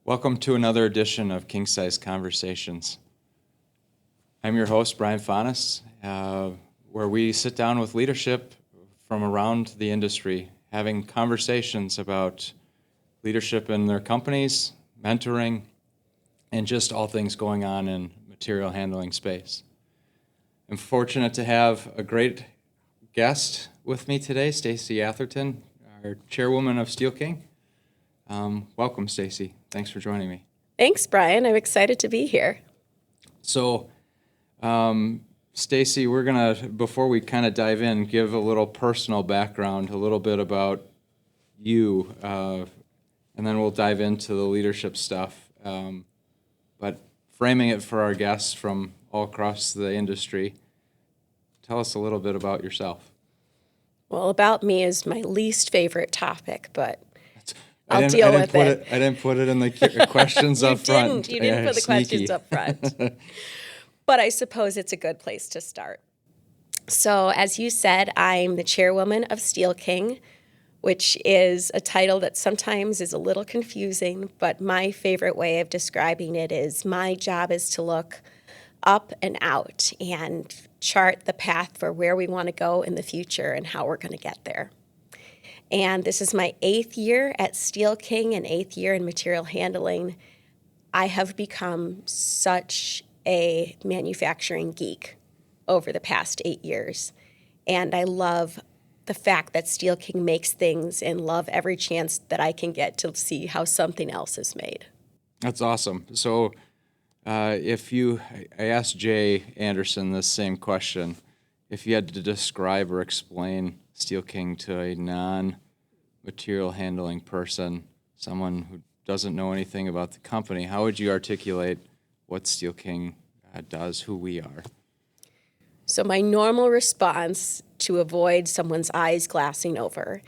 Welcome to another edition of King Size Conversations. I'm your host, Brian Pfannes, where we sit down with leadership from around the industry, having conversations about leadership in their companies, mentoring, and just all things going on in material handling space. I'm fortunate to have a great guest with me today, Stacy Atherton, our Chairwoman of Steel King. Welcome, Stacy. Thanks for joining me. Thanks, Brian. I'm excited to be here. So, Stacy, we're going to, before we kind of dive in, give a little personal background, a little bit about you, and then we'll dive into the leadership stuff. But framing it for our guests from all across the industry, tell us a little bit about yourself. Well, about me is my least favorite topic, but I'll deal with it. I didn't put it in the questions up front. You didn't put the questions up front. But I suppose it's a good place to start. So, as you said, I'm the Chairwoman of Steel King, which is a title that sometimes is a little confusing, but my favorite way of describing it is my job is to look up and out and chart the path for where we want to go in the future and how we're going to get there. And this is my 8th year at Steel King and 8th year in material handling. I have become such a manufacturing geek over the past 8 years. And I love the fact that Steel King makes things and love every chance that I can get to see how something else is made. That's awesome. So I asked Jay Anderson this same question. If you had to describe or explain Steel King to a non-material handling person, someone who doesn't know anything about the company, how would you articulate what Steel King does, who we are? So my normal response to avoid someone's eyes glassing over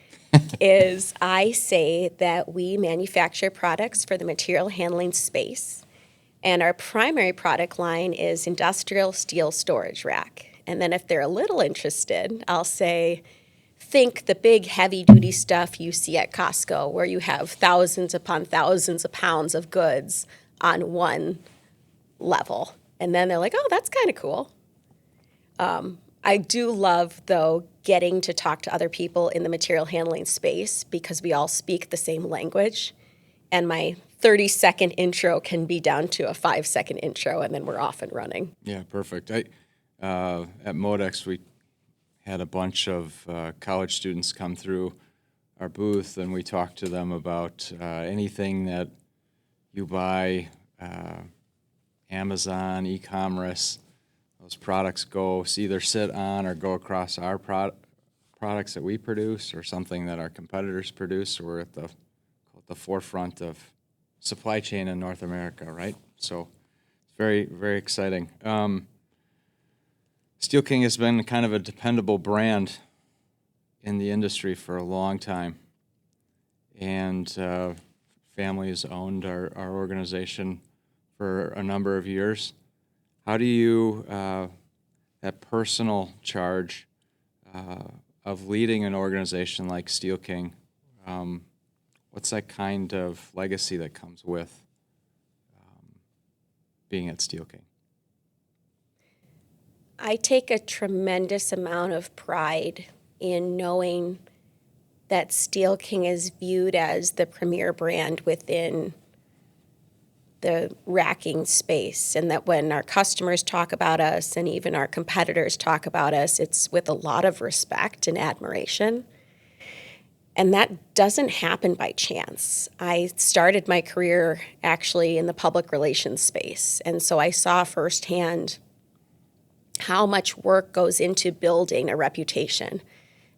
is I say that we manufacture products for the material handling space, and our primary product line is industrial steel storage rack. And then if they're a little interested, I'll say, think the big heavy-duty stuff you see at Costco, where you have thousands upon thousands of pounds of goods on one level. And then they're like, oh, that's kind of cool. I do love, though, getting to talk to other people in the material handling space because we all speak the same language. And my 30-second intro can be down to a 5-second intro, and then we're off and running. Yeah, perfect. At Modex, we had a bunch of college students come through our booth, and we talked to them about anything that you buy, Amazon, e-commerce. Those products either sit on or go across our products that we produce or something that our competitors produce. So we're at the forefront of supply chain in North America, right? So it's very, very exciting. Steel King has been kind of a dependable brand in the industry for a long time. And family has owned our organization for a number of years. How do you, that personal charge of leading an organization like Steel King, what's that kind of legacy that comes with being at Steel King? I take a tremendous amount of pride in knowing that Steel King is viewed as the premier brand within the racking space, and that when our customers talk about us and even our competitors talk about us, it's with a lot of respect and admiration. And that doesn't happen by chance. I started my career actually in the public relations space, and so I saw firsthand how much work goes into building a reputation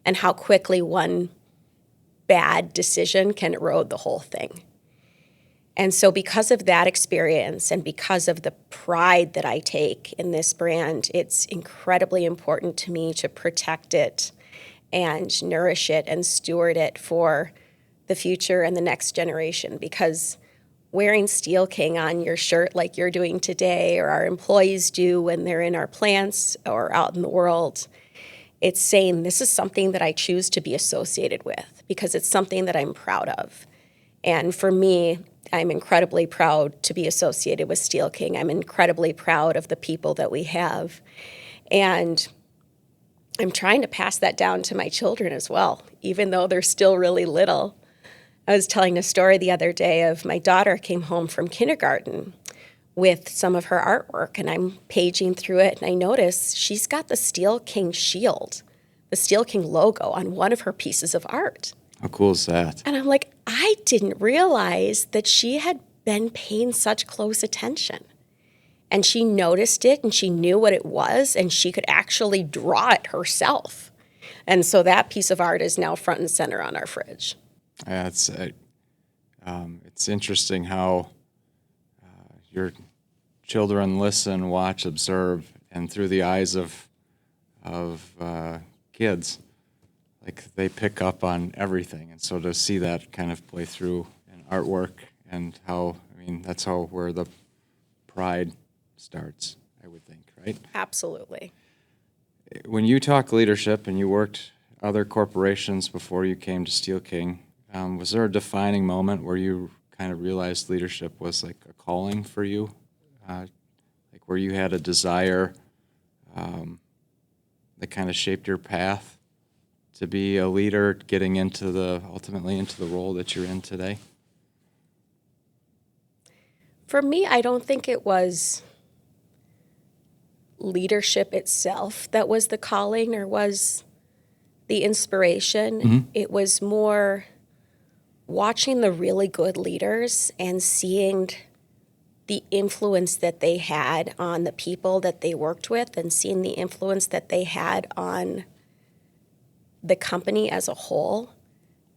and how quickly one bad decision can erode the whole thing. And so because of that experience and because of the pride that I take in this brand, it's incredibly important to me to protect it and nourish it and steward it for the future and the next generation, because wearing Steel King on your shirt like you're doing today, or our employees do when they're in our plants or out in the world, it's saying this is something that I choose to be associated with because it's something that I'm proud of. And for me, I'm incredibly proud to be associated with Steel King. I'm incredibly proud of the people that we have. And I'm trying to pass that down to my children as well, even though they're still really little. I was telling a story the other day of my daughter came home from kindergarten with some of her artwork, and I'm paging through it, and I notice she's got the Steel King shield, the Steel King logo on one of her pieces of art. How cool is that? And I'm like, I didn't realize that she had been paying such close attention. And she noticed it, and she knew what it was, and she could actually draw it herself. And so that piece of art is now front and center on our fridge. Yeah, it's interesting how your children listen, watch, observe, and through the eyes of kids, like they pick up on everything. And so to see that kind of play through in artwork and that's where the pride starts, I would think, right? Absolutely. When you talk leadership and you worked other corporations before you came to Steel King, was there a defining moment where you kind of realized leadership was like a calling for you? Like where you had a desire that kind of shaped your path to be a leader, getting ultimately into the role that you're in today? For me, I don't think it was leadership itself that was the calling or was the inspiration. Mm-hmm. It was more watching the really good leaders and seeing the influence that they had on the people that they worked with and seeing the influence that they had on the company as a whole.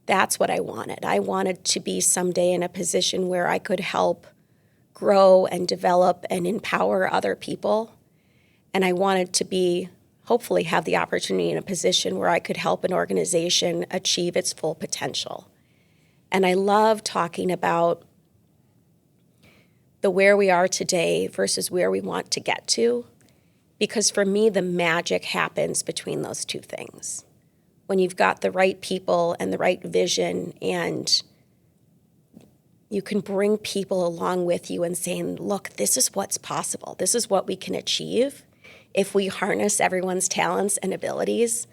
That's what I wanted. I wanted to be someday in a position where I could help grow and develop and empower other people. And I wanted to hopefully have the opportunity in a position where I could help an organization achieve its full potential. And I love talking about the where we are today versus where we want to get to, because for me, the magic happens between those two things. When you've got the right people and the right vision, and you can bring people along with you and saying, look, this is what's possible. This is what we can achieve if we harness everyone's talents and abilities.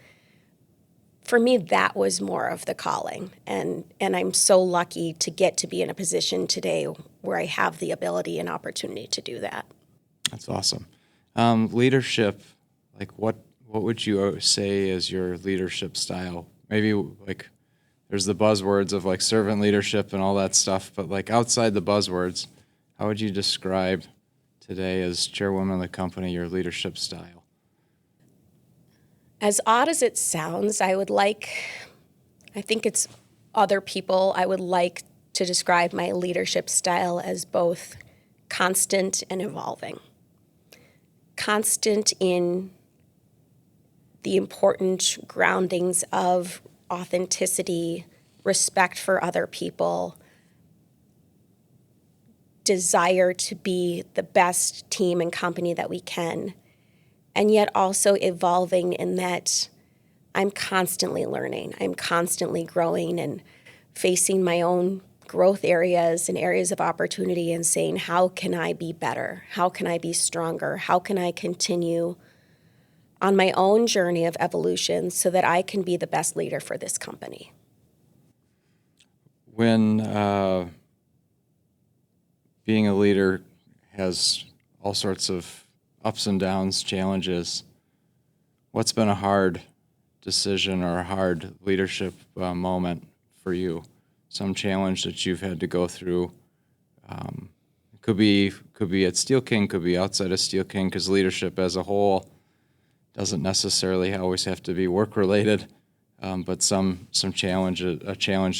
For me, that was more of the calling. And I'm so lucky to get to be in a position today where I have the ability and opportunity to do that. That's awesome. Leadership, like what would you say is your leadership style? Maybe like there's the buzzwords of like servant leadership and all that stuff, but like outside the buzzwords, how would you describe today as chairwoman of the company your leadership style? As odd as it sounds, I think it's other people, I would like to describe my leadership style as both constant and evolving. Constant in the important groundings of authenticity, respect for other people, desire to be the best team and company that we can, and yet also evolving in that I'm constantly learning. I'm constantly growing and facing my own growth areas and areas of opportunity and saying, how can I be better? How can I be stronger? How can I continue on my own journey of evolution so that I can be the best leader for this company? When being a leader has all sorts of ups and downs, challenges, what's been a hard decision or a hard leadership moment for you? Some challenge that you've had to go through. Could be at Steel King, could be outside of Steel King, because leadership as a whole doesn't necessarily always have to be work related, but a challenge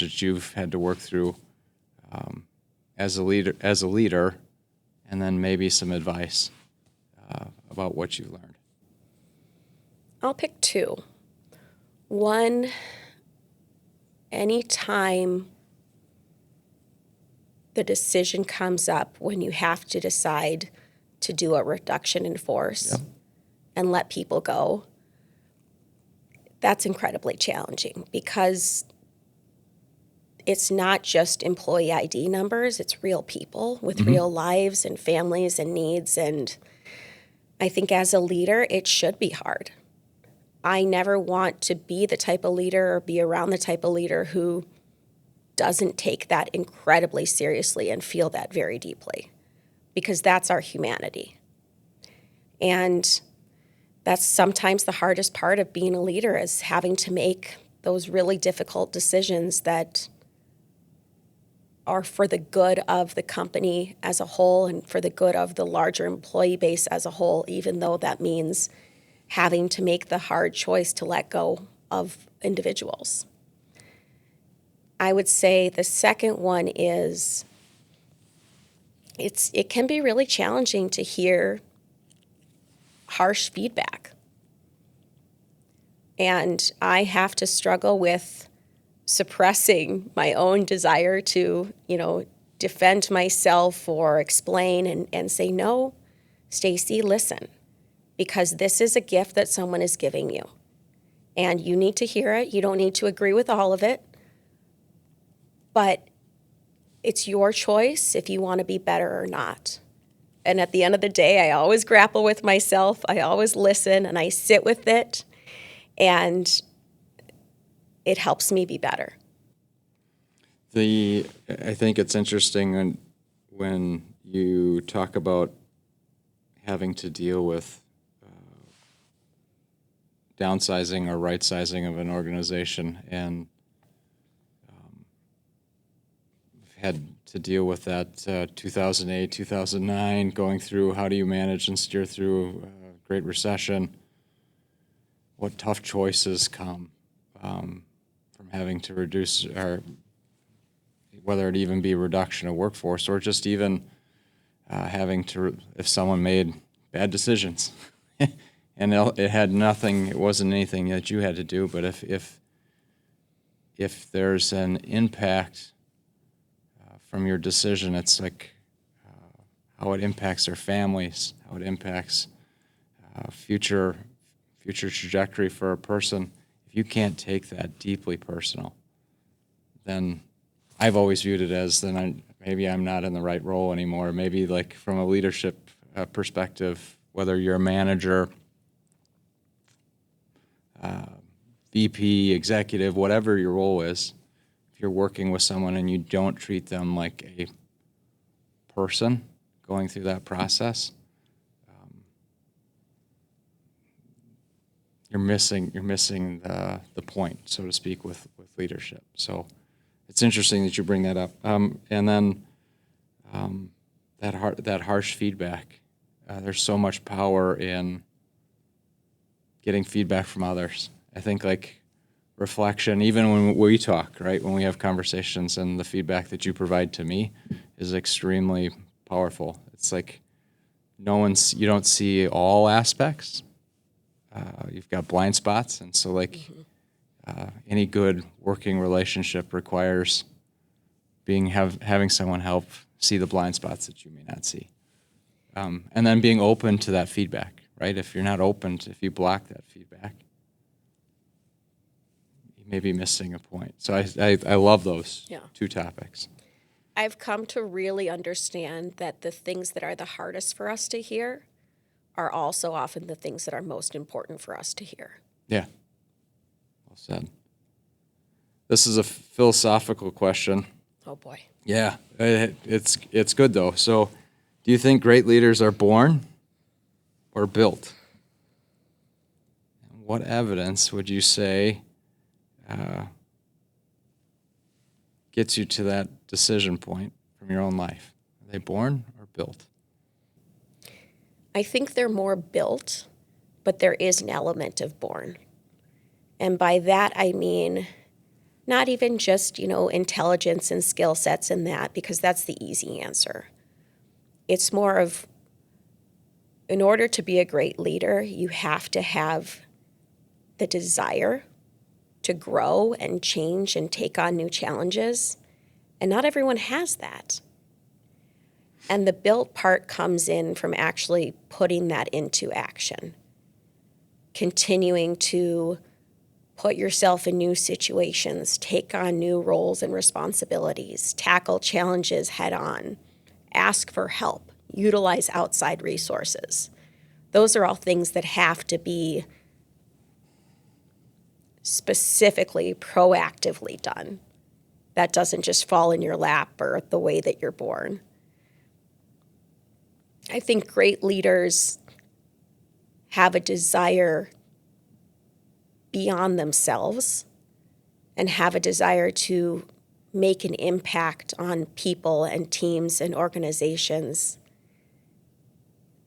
that you've had to work through as a leader, and then maybe some advice about what you learned. I'll pick two. One, anytime the decision comes up when you have to decide to do a reduction in force and let people go, that's incredibly challenging because it's not just employee ID numbers, it's real people with real lives and families and needs. And I think as a leader, it should be hard. I never want to be the type of leader or be around the type of leader who doesn't take that incredibly seriously and feel that very deeply, because that's our humanity. And that's sometimes the hardest part of being a leader, is having to make those really difficult decisions that are for the good of the company as a whole and for the good of the larger employee base as a whole, even though that means having to make the hard choice to let go of individuals. I would say the second one is it can be really challenging to hear harsh feedback. And I have to struggle with suppressing my own desire to, defend myself or explain and say, no, Stacy, listen, because this is a gift that someone is giving you. And you need to hear it. You don't need to agree with all of it. But it's your choice if you want to be better or not. And at the end of the day, I always grapple with myself. I always listen and I sit with it. And it helps me be better. I think it's interesting when you talk about having to deal with downsizing or right-sizing of an organization, and had to deal with that 2008, 2009, going through how do you manage and steer through Great Recession. What tough choices come from having to reduce, or whether it even be a reduction of workforce, or just even having to, if someone made bad decisions and it had nothing, it wasn't anything that you had to do, but if there's an impact from your decision, it's like how it impacts their families, how it impacts future trajectory for a person. If you can't take that deeply personal, then I've always viewed it as maybe I'm not in the right role anymore. Maybe like from a leadership perspective, whether you're a manager, VP, executive, whatever your role is, if you're working with someone and you don't treat them like a person going through that process, you're missing the point, so to speak, with leadership. So it's interesting that you bring that up. And then that harsh feedback. There's so much power in getting feedback from others. I think like reflection, even when we talk, right, when we have conversations, and the feedback that you provide to me is extremely powerful. It's like you don't see all aspects. You've got blind spots, and so like any good working relationship requires having someone help see the blind spots that you may not see, and then being open to that feedback. Right? If you're not open if you block that feedback, you may be missing a point. So I love those two topics. I've come to really understand that the things that are the hardest for us to hear are also often the things that are most important for us to hear. Yeah. Well said. This is a philosophical question. Oh, boy. Yeah. It's good, though. So do you think great leaders are born or built? What evidence would you say gets you to that decision point from your own life? Are they born or built? I think they're more built, but there is an element of born. And by that, I mean not even just, intelligence and skill sets and that, because that's the easy answer. It's more of, in order to be a great leader, you have to have the desire to grow and change and take on new challenges. And not everyone has that. And the built part comes in from actually putting that into action, continuing to put yourself in new situations, take on new roles and responsibilities, tackle challenges head on, ask for help, utilize outside resources. Those are all things that have to be specifically, proactively done. That doesn't just fall in your lap or the way that you're born. I think great leaders have a desire beyond themselves and have a desire to make an impact on people and teams and organizations.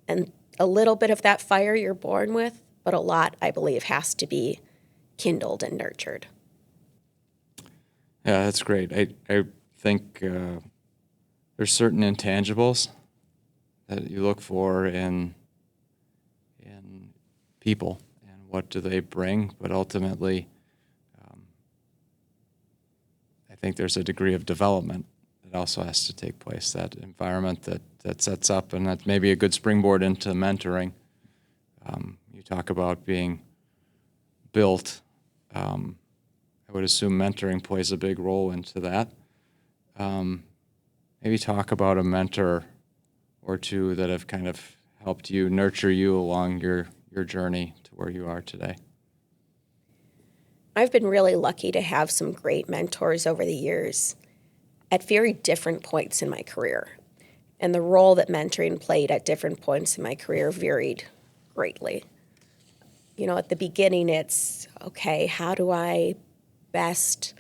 And a little bit of that fire you're born with, but a lot, I believe, has to be kindled and nurtured. Yeah, that's great. I think there's certain intangibles that you look for in people and what do they bring, but ultimately I think there's a degree of development that also has to take place, that environment that sets up, and that's maybe a good springboard into mentoring. You talk about being built. I would assume mentoring plays a big role into that. Maybe talk about a mentor or two that have kind of helped you nurture you along your journey to where you are today. I've been really lucky to have some great mentors over the years at very different points in my career. And the role that mentoring played at different points in my career varied greatly. You know, at the beginning, it's, okay, how do I best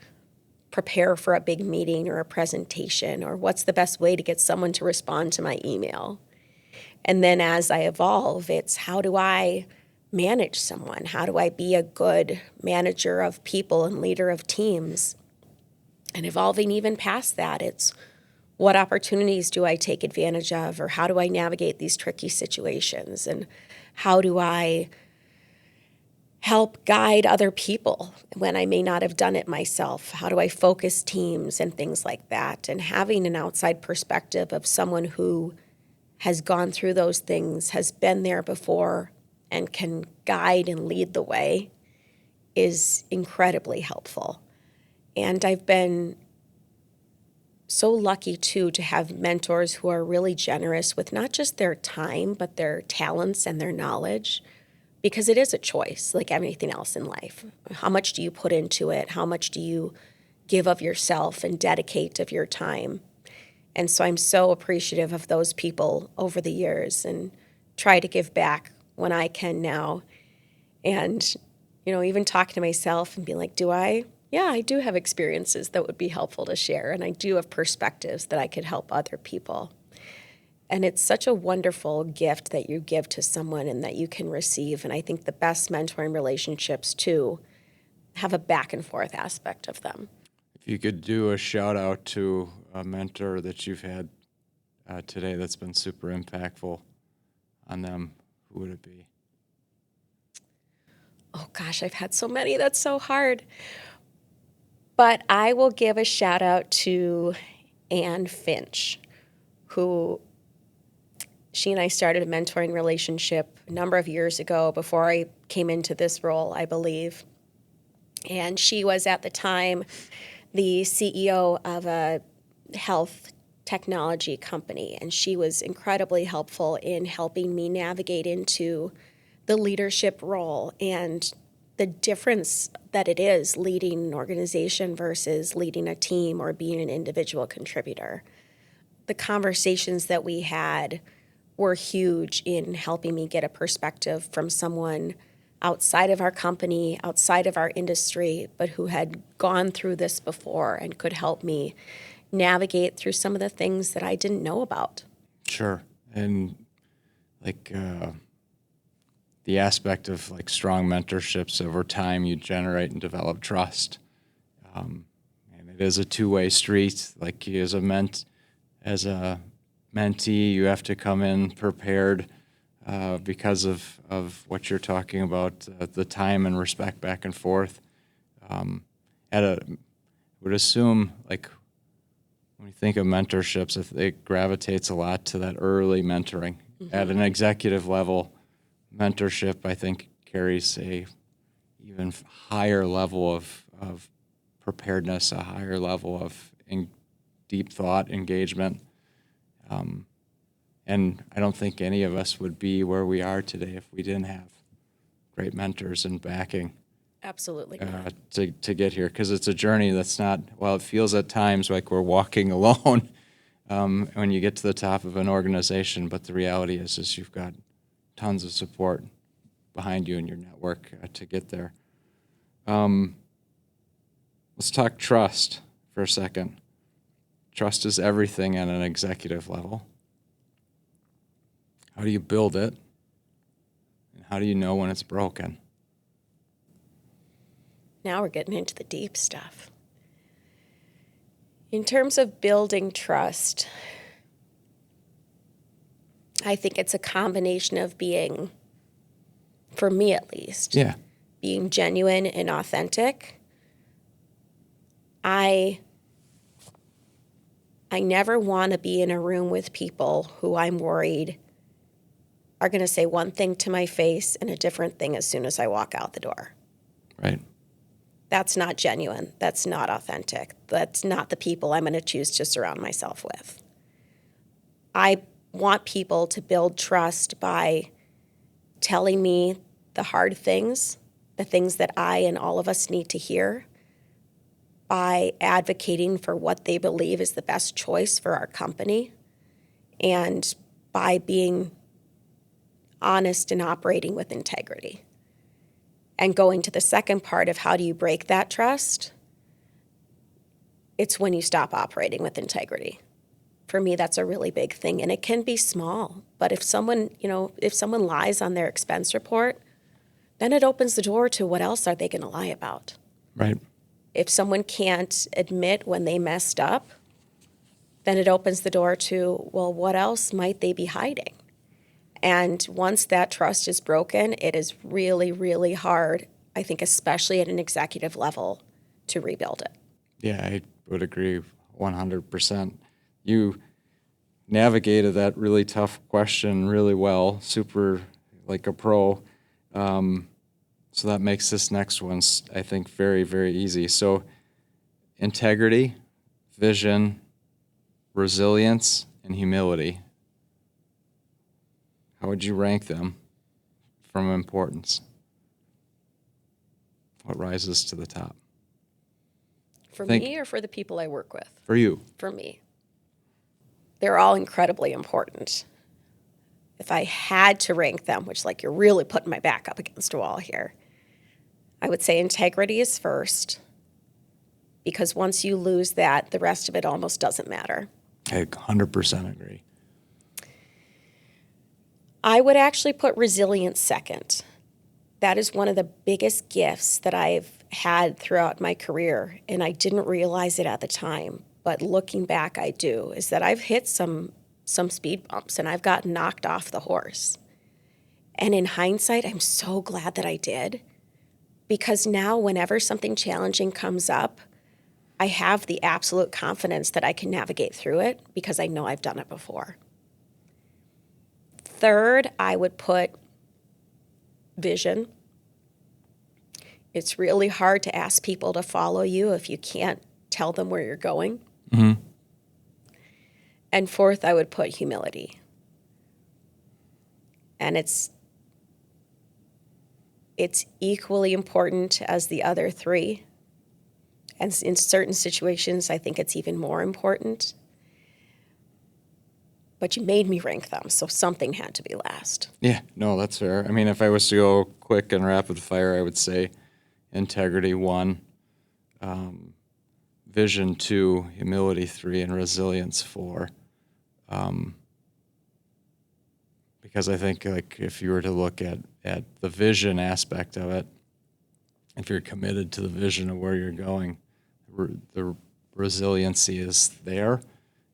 prepare for a big meeting or a presentation, or what's the best way to get someone to respond to my email? And then as I evolve, it's how do I manage someone? How do I be a good manager of people and leader of teams? And evolving even past that, it's what opportunities do I take advantage of, or how do I navigate these tricky situations? And how do I help guide other people when I may not have done it myself? How do I focus teams and things like that? And having an outside perspective of someone who has gone through those things, has been there before, and can guide and lead the way is incredibly helpful. And I've been so lucky, too, to have mentors who are really generous with not just their time, but their talents and their knowledge, because it is a choice, like everything else in life. How much do you put into it? How much do you give of yourself and dedicate of your time? And so I'm so appreciative of those people over the years and try to give back when I can now. And, you know, even talk to myself and be like, do I? Yeah, I do have experiences that would be helpful to share. And I do have perspectives that I could help other people. And it's such a wonderful gift that you give to someone and that you can receive. And I think the best mentoring relationships, too, have a back and forth aspect of them. If you could do a shout out to a mentor that you've had today that's been super impactful on them, who would it be? Oh gosh, I've had so many. That's so hard. But I will give a shout out to Ann Finch, who she and I started a mentoring relationship a number of years ago before I came into this role, I believe. And she was at the time the CEO of a health technology company, and she was incredibly helpful in helping me navigate into the leadership role and the difference that it is leading an organization versus leading a team or being an individual contributor. The conversations that we had were huge in helping me get a perspective from someone outside of our company, outside of our industry, but who had gone through this before and could help me navigate through some of the things that I didn't know about. Sure. And like the aspect of like strong mentorships over time, you generate and develop trust. And it is a two-way street. Like you as a mentee, you have to come in prepared because of what you're talking about, the time and respect back and forth. Would assume, like, when you think of mentorships, it gravitates a lot to that early mentoring. Mm-hmm. At an executive level, mentorship, I think, carries a even higher level of preparedness, a higher level of deep thought engagement. And I don't think any of us would be where we are today if we didn't have great mentors and backing Absolutely not. to get here. Because it's a journey that's not, well, it feels at times like we're walking alone when you get to the top of an organization. But the reality is you've got tons of support behind you in your network to get there. Let's talk trust for a second. Trust is everything at an executive level. How do you build it? And how do you know when it's broken? Now we're getting into the deep stuff. In terms of building trust, I think it's a combination of being, for me at least, being genuine and authentic. I never want to be in a room with people who I'm worried are going to say one thing to my face and a different thing as soon as I walk out the door. Right. That's not genuine. That's not authentic. That's not the people I'm going to choose to surround myself with. I want people to build trust by telling me the hard things, the things that I and all of us need to hear, by advocating for what they believe is the best choice for our company, and by being honest and operating with integrity. And going to the second part of how do you break that trust, it's when you stop operating with integrity. For me, that's a really big thing, and it can be small. But if someone lies on their expense report, then it opens the door to what else are they going to lie about? Right. If someone can't admit when they messed up, then it opens the door to, well, what else might they be hiding? And once that trust is broken, it is really, really hard, I think, especially at an executive level, to rebuild it. Yeah, I would agree 100%. You navigated that really tough question really well, super like a pro. So that makes this next one, I think, very, very easy. So integrity, vision, resilience, and humility. How would you rank them from importance? What rises to the top? For me or for the people I work with? For you. For me. They're all incredibly important. If I had to rank them, which, like, you're really putting my back up against a wall here, I would say integrity is first, because once you lose that, the rest of it almost doesn't matter. I 100% agree. I would actually put resilience second. That is one of the biggest gifts that I've had throughout my career, and I didn't realize it at the time, but looking back, I do, is that I've hit some speed bumps and I've gotten knocked off the horse. And in hindsight, I'm so glad that I did, because now whenever something challenging comes up, I have the absolute confidence that I can navigate through it because I know I've done it before. Third, I would put vision. It's really hard to ask people to follow you if you can't tell them where you're going. Mm-hmm. And fourth, I would put humility. And it's equally important as the other three. And in certain situations, I think it's even more important. But you made me rank them, so something had to be last. Yeah, no, that's fair. I mean, if I was to go quick and rapid fire, I would say integrity 1, vision 2, humility 3, and resilience 4. Because I think, like, if you were to look at the vision aspect of it, if you're committed to the vision of where you're going, the resiliency is there.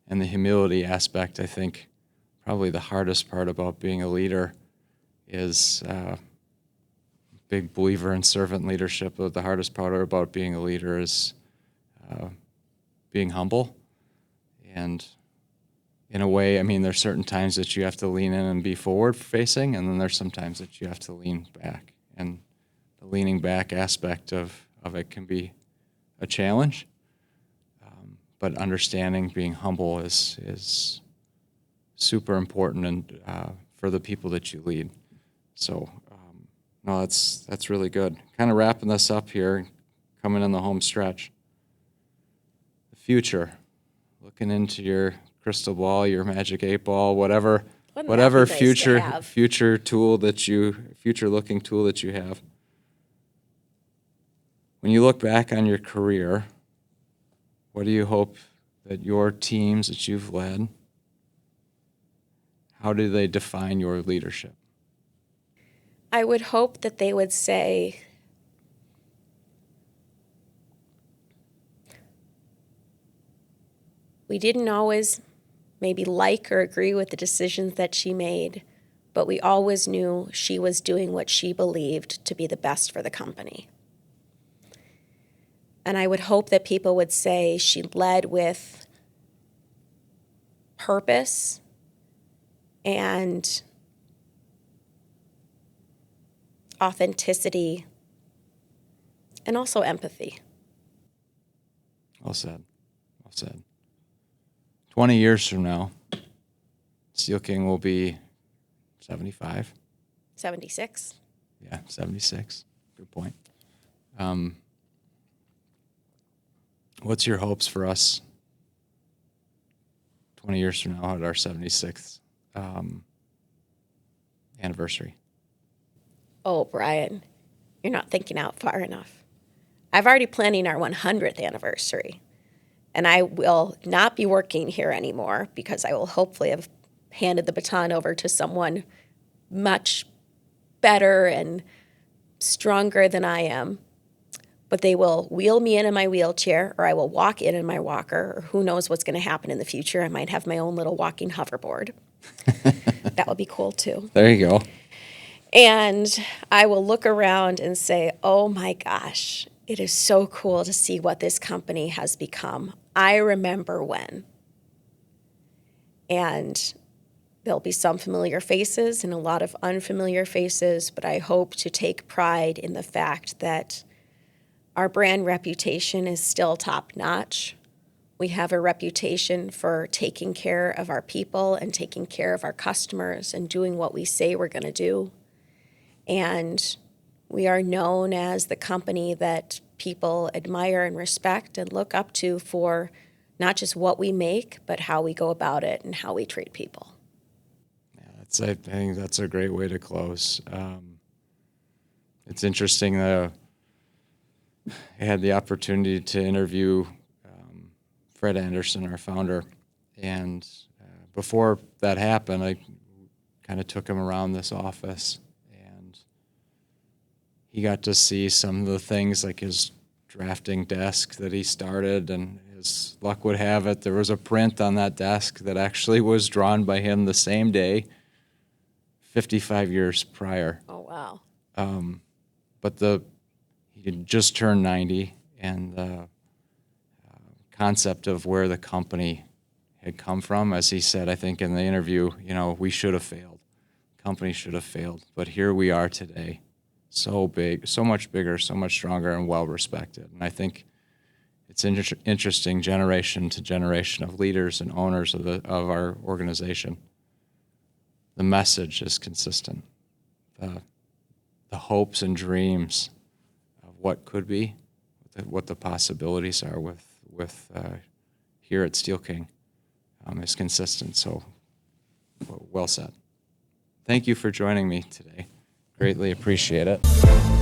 And the humility aspect, I think, probably the hardest part about being a leader is big believer in servant leadership, but the hardest part about being a leader is being humble. And in a way, I mean, there's certain times that you have to lean in and be forward-facing, and then there's some times that you have to lean back and leaning back aspect of it can be a challenge. But understanding, being humble is super important and for the people that you lead. So, no, that's really good. Kind of wrapping this up here, coming in the home stretch. The future, looking into your crystal ball, your magic 8-ball, whatever Wouldn't that be nice to have? future looking tool that you have. When you look back on your career, what do you hope that your teams that you've led, how do they define your leadership? I would hope that they would say, we didn't always maybe like or agree with the decisions that she made, but we always knew she was doing what she believed to be the best for the company. And I would hope that people would say she led with purpose and authenticity and also empathy. Well said. Well said. 20 years from now, Steel King will be 75. 76. Yeah, 76. Good point. What's your hopes for us 20 years from now at our 76th anniversary? Oh, Brian, you're not thinking out far enough. I've already planning our 100th anniversary, and I will not be working here anymore because I will hopefully have handed the baton over to someone much better and stronger than I am. But they will wheel me in my wheelchair, or I will walk in my walker, or who knows what's going to happen in the future. I might have my own little walking hoverboard. That would be cool, too. There you go. And I will look around and say, oh, my gosh, it is so cool to see what this company has become. I remember when. And there'll be some familiar faces and a lot of unfamiliar faces, but I hope to take pride in the fact that our brand reputation is still top-notch. We have a reputation for taking care of our people and taking care of our customers and doing what we say we're going to do. And we are known as the company that people admire and respect and look up to for not just what we make, but how we go about it and how we treat people. Yeah, I think that's a great way to close. It's interesting though. I had the opportunity to interview Fred Anderson, our founder, and before that happened, I kind of took him around this office, and he got to see some of the things like his drafting desk that he started, and as luck would have it, there was a print on that desk that actually was drawn by him the same day, 55 years prior. Oh, wow. But he had just turned 90, and the concept of where the company had come from, as he said, I think in the interview, we should have failed. The company should have failed. But here we are today, so big, so much bigger, so much stronger, and well-respected. And I think it's interesting generation to generation of leaders and owners of our organization. The message is consistent. The hopes and dreams of what could be, what the possibilities are with here at Steel King is consistent. So well said. Thank you for joining me today. Greatly appreciate it.